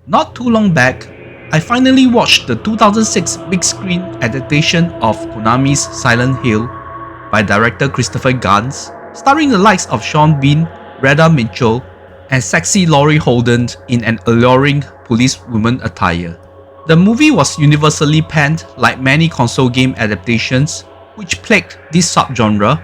Not too long back, I finally watched the 2006 big screen adaptation of Konami's Silent Hill by director Christopher Gans, starring the likes of Sean Bean, Rheta Mitchell, and sexy Laurie Holden in an alluring policewoman attire. The movie was universally panned like many console game adaptations which plagued this subgenre.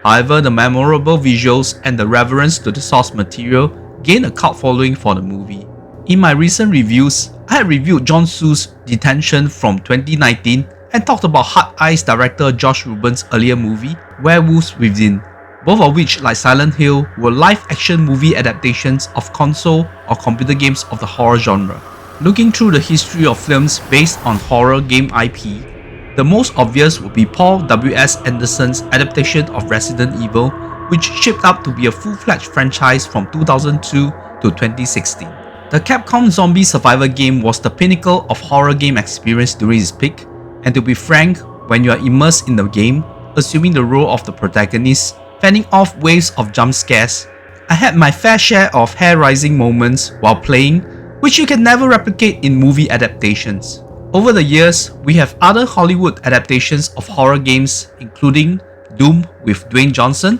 However, the memorable visuals and the reverence to the source material gained a cult following for the movie. In my recent reviews, I had reviewed John Su's Detention from 2019 and talked about Hard Eyes director Josh Ruben's earlier movie, Werewolves Within, both of which, like Silent Hill, were live-action movie adaptations of console or computer games of the horror genre. Looking through the history of films based on horror game IP, the most obvious would be Paul W.S. Anderson's adaptation of Resident Evil, which shaped up to be a full-fledged franchise from 2002 to 2016. The Capcom zombie survivor game was the pinnacle of horror game experience during its peak, and to be frank, when you are immersed in the game, assuming the role of the protagonist, fending off waves of jump scares, I had my fair share of hair-raising moments while playing, which you can never replicate in movie adaptations. Over the years, we have other Hollywood adaptations of horror games including Doom with Dwayne Johnson,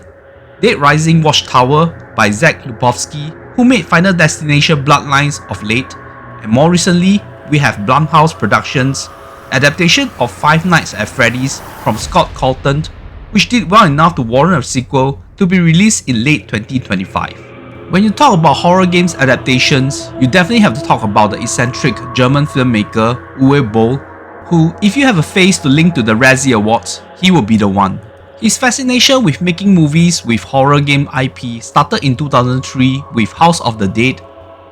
Dead Rising Watchtower by Zach Lupovsky, who made Final Destination Bloodlines of late, and more recently, we have Blumhouse Productions' adaptation of Five Nights at Freddy's from Scott Colton, which did well enough to warrant a sequel to be released in late 2025. When you talk about horror games adaptations, you definitely have to talk about the eccentric German filmmaker Uwe Boll, who, if you have a face to link to the Razzie Awards, he will be the one. His fascination with making movies with horror game IP started in 2003 with House of the Dead,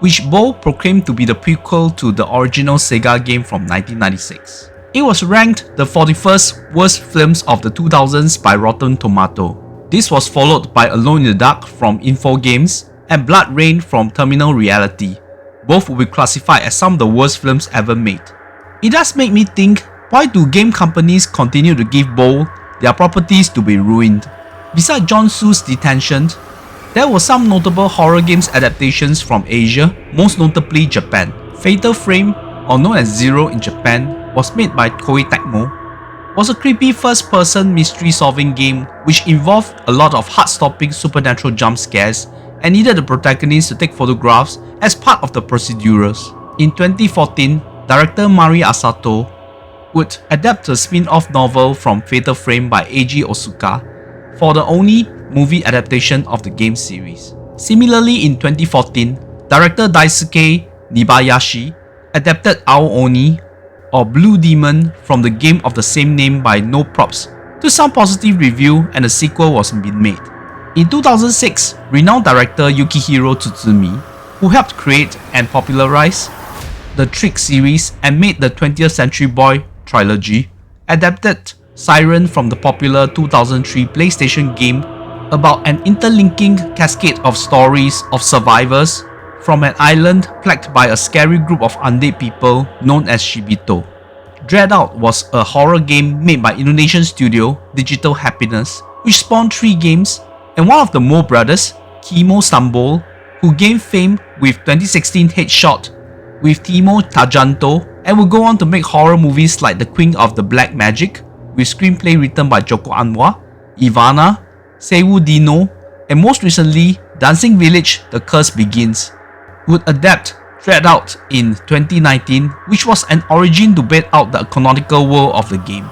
which Boll proclaimed to be the prequel to the original Sega game from 1996. It was ranked the 41st worst films of the 2000s by Rotten Tomato. This was followed by Alone in the Dark from Info Games and Blood Rain from Terminal Reality. Both will be classified as some of the worst films ever made. It does make me think, why do game companies continue to give Boll their properties to be ruined? Besides John Su's Detention, there were some notable horror games adaptations from Asia, most notably Japan. Fatal Frame, or known as Zero in Japan, was made by Koei Tecmo, was a creepy first-person mystery-solving game which involved a lot of heart-stopping supernatural jump scares and needed the protagonist to take photographs as part of the procedurals. In 2014, director Mari Asato would adapt a spin-off novel from Fatal Frame by Eiji Osuka for the only movie adaptation of the game series. Similarly, in 2014, director Daisuke Nibayashi adapted Ao Oni, or Blue Demon, from the game of the same name by No Props to some positive review, and a sequel was being made. In 2006, renowned director Yukihiro Tsutsumi, who helped create and popularize the Trick series and made the 20th Century Boy trilogy, adapted Siren from the popular 2003 PlayStation game about an interlinking cascade of stories of survivors from an island plagued by a scary group of undead people known as Shibito. Dread Out was a horror game made by Indonesian studio Digital Happiness, which spawned 3 games, and one of the Mo brothers, Kimo Stambol, who gained fame with 2016 Headshot with Timo Tajanto, and would go on to make horror movies like The Queen of the Black Magic, with screenplay written by Joko Anwar, Ivana, Sewu Dino, and most recently Dancing Village The Curse Begins, would adapt Dread Out in 2019, which was an origin to bait out the canonical world of the game.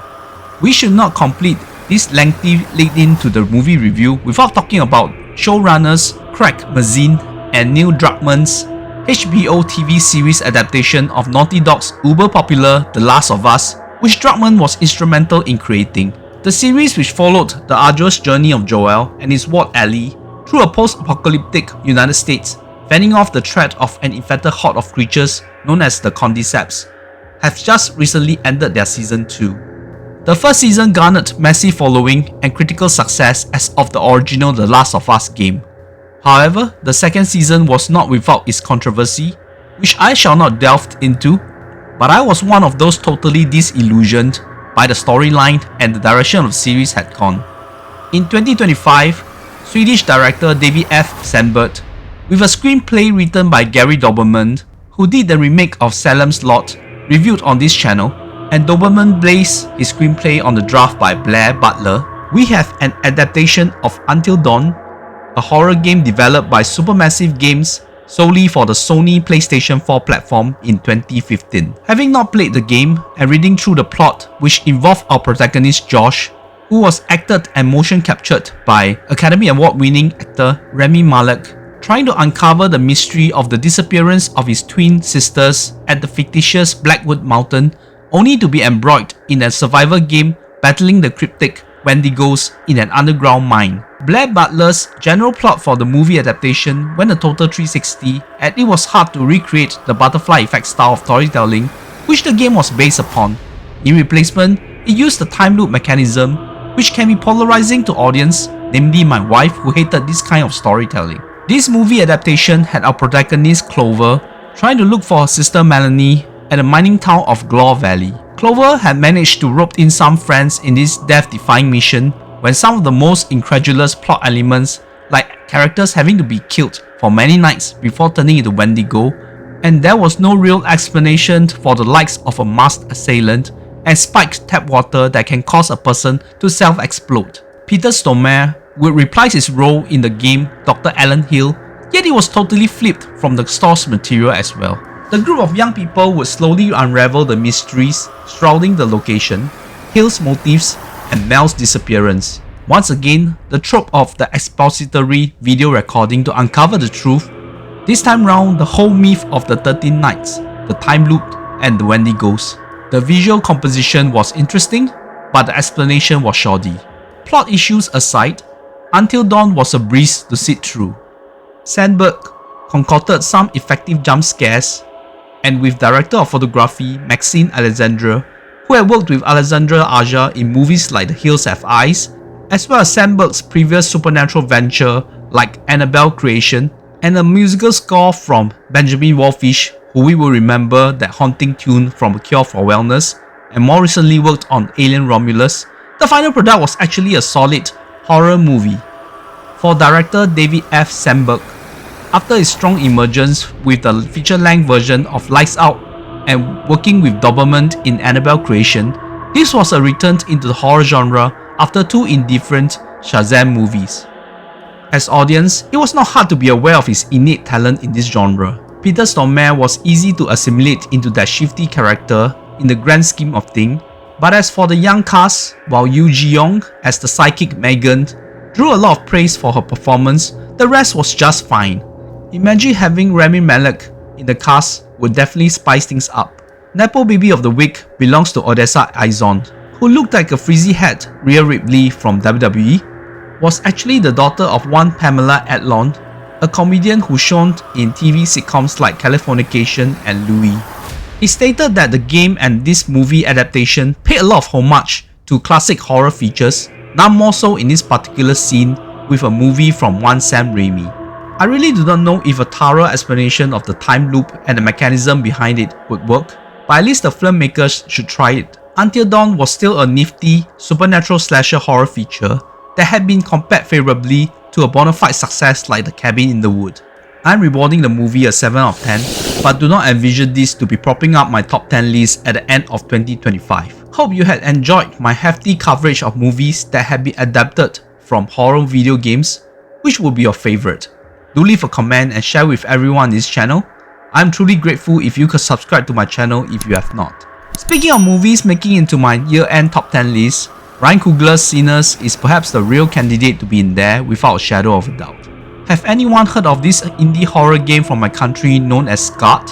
We should not complete this lengthy lead-in to the movie review without talking about showrunners Craig Mazin and Neil Druckmann's HBO TV series adaptation of Naughty Dog's uber-popular The Last of Us, which Druckmann was instrumental in creating. The series, which followed the arduous journey of Joel and his ward Ellie through a post-apocalyptic United States, fending off the threat of an infected horde of creatures known as the Cordyceps, have just recently ended their season 2. The first season garnered massive following and critical success as of the original The Last of Us game. However, the second season was not without its controversy, which I shall not delve into, but I was one of those totally disillusioned by the storyline and the direction of the series had gone. In 2025, Swedish director David F Sandberg, with a screenplay written by Gary Doberman, who did the remake of Salem's Lot, reviewed on this channel, and Doberman based his screenplay on the draft by Blair Butler, we have an adaptation of Until Dawn, a horror game developed by Supermassive Games solely for the Sony PlayStation 4 platform in 2015. Having not played the game and reading through the plot, which involved our protagonist Josh, who was acted and motion captured by Academy Award winning actor Rami Malek, trying to uncover the mystery of the disappearance of his twin sisters at the fictitious Blackwood Mountain, only to be embroiled in a survival game battling the cryptic Wendigos in an underground mine. Blair Butler's general plot for the movie adaptation went a total 360, and it was hard to recreate the butterfly effect style of storytelling which the game was based upon. In replacement, it used the time loop mechanism, which can be polarizing to audience, namely my wife who hated this kind of storytelling. This movie adaptation had our protagonist Clover trying to look for her sister Melanie at the mining town of Glore Valley. Clover had managed to rope in some friends in this death-defying mission when some of the most incredulous plot elements, like characters having to be killed for many nights before turning into Wendigo, and there was no real explanation for the likes of a masked assailant and spiked tap water that can cause a person to self-explode. Peter Stormare would reprise his role in the game Dr. Alan Hill, yet it was totally flipped from the source material as well. The group of young people would slowly unravel the mysteries shrouding the location, Hill's motives, and Mel's disappearance. Once again, the trope of the expository video recording to uncover the truth. This time round, the whole myth of the 13 Nights, the time loop, and the Wendigos. The visual composition was interesting, but the explanation was shoddy. Plot issues aside, Until Dawn was a breeze to sit through. Sandberg concocted some effective jump scares, and with director of photography Maxine Alexandra, who had worked with Alexandra Aja in movies like The Hills Have Eyes, as well as Sandberg's previous supernatural venture like Annabelle Creation, and a musical score from Benjamin Wallfisch, who we will remember that haunting tune from A Cure for Wellness, and more recently worked on Alien Romulus, the final product was actually a solid horror movie. For director David F Sandberg, after his strong emergence with the feature-length version of Lights Out and working with Doberman in Annabelle Creation, this was a return into the horror genre after two indifferent Shazam movies. As audience, it was not hard to be aware of his innate talent in this genre. Peter Stormare was easy to assimilate into that shifty character in the grand scheme of things, but as for the young cast, while Yoo Ji-young as the psychic Megan drew a lot of praise for her performance, the rest was just fine. Imagine having Rami Malek in the cast would definitely spice things up. Nepo Baby of the Week belongs to Odessa Izon, who looked like a frizzy-haired Rhea Ripley from WWE, was actually the daughter of one Pamela Adlon, a comedian who shone in TV sitcoms like Californication and Louie. He stated that the game and this movie adaptation paid a lot of homage to classic horror features, none more so in this particular scene with a movie from one Sam Raimi. I really do not know if a thorough explanation of the time loop and the mechanism behind it would work, but at least the filmmakers should try it. Until Dawn was still a nifty, supernatural slasher horror feature that had been compared favourably to a bona fide success like The Cabin in the Wood. I'm rewarding the movie a 7 out of 10, but do not envision this to be propping up my top 10 list at the end of 2025. Hope you had enjoyed my hefty coverage of movies that have been adapted from horror video games. Which would be your favourite? Do leave a comment and share with everyone on this channel. I'm truly grateful if you could subscribe to my channel if you have not. Speaking of movies making into my year-end top 10 list, Ryan Coogler's Sinners is perhaps the real candidate to be in there without a shadow of a doubt. Have anyone heard of this indie horror game from my country known as Scarred?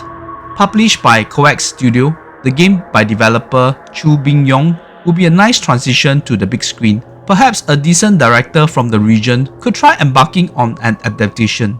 Published by Coax Studio, the game by developer Chu Bing-yong would be a nice transition to the big screen. Perhaps a decent director from the region could try embarking on an adaptation.